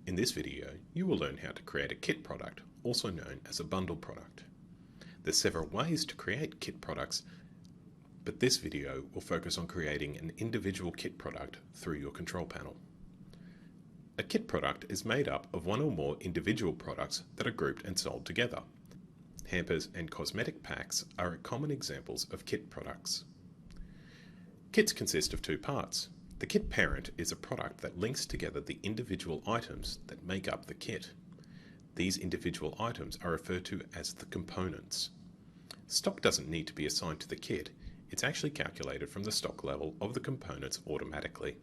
In this video, you will learn how to create a kit product, also known as a bundle product. There's several ways to create kit products, but this video will focus on creating an individual kit product through your control panel. A kit product is made up of one or more individual products that are grouped and sold together. Hampers and cosmetic packs are common examples of kit products. Kits consist of two parts. The kit parent is a product that links together the individual items that make up the kit. These individual items are referred to as the components. Stock doesn't need to be assigned to the kit, it's actually calculated from the stock level of the components automatically.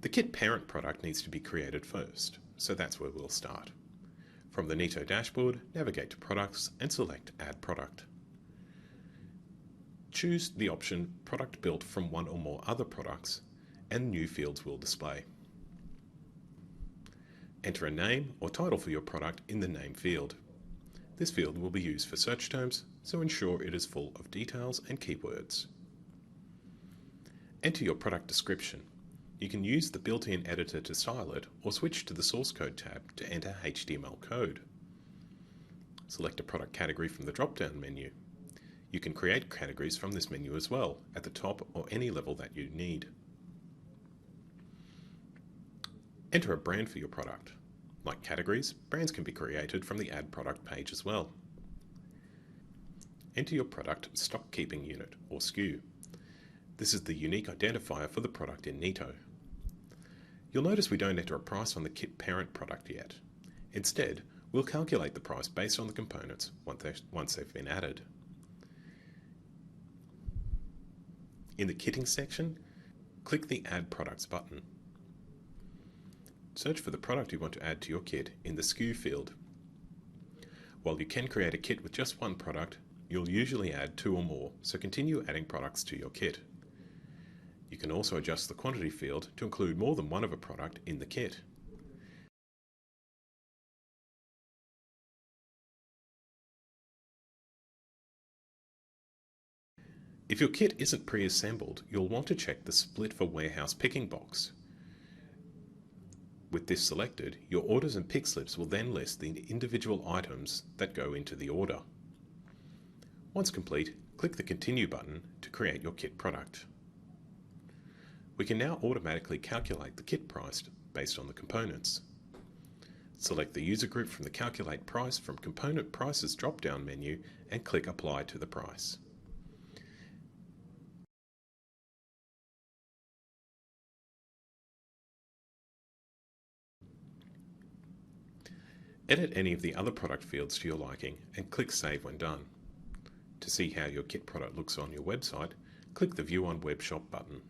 The kit parent product needs to be created first, so that's where we'll start. From the Neato dashboard, navigate to Products and select Add Product. Choose the option Product Built from one or more other products, and new fields will display. Enter a name or title for your product in the Name field. This field will be used for search terms, so ensure it is full of details and keywords. Enter your product description. You can use the built-in editor to style it, or switch to the Source Code tab to enter HTML code. Select a product category from the drop-down menu. You can create categories from this menu as well, at the top or any level that you need. Enter a brand for your product. Like categories, brands can be created from the Add Product page as well. Enter your product stock keeping unit, or SKU. This is the unique identifier for the product in Neato. You'll notice we don't enter a price on the kit parent product yet. Instead, we'll calculate the price based on the components once they've been added. In the kitting section, click the Add Products button. Search for the product you want to add to your kit in the SKU field. While you can create a kit with just one product, you'll usually add two or more, so continue adding products to your kit. You can also adjust the quantity field to include more than one of a product in the kit. If your kit isn't pre-assembled, you'll want to check the Split for Warehouse picking box. With this selected, your orders and pick slips will then list the individual items that go into the order. Once complete, click the Continue button to create your kit product. We can now automatically calculate the kit price based on the components. Select the user group from the Calculate Price from Component Prices drop-down menu and click Apply to the price. Edit any of the other product fields to your liking and click Save when done. To see how your kit product looks on your website, click the View on Web Shop button.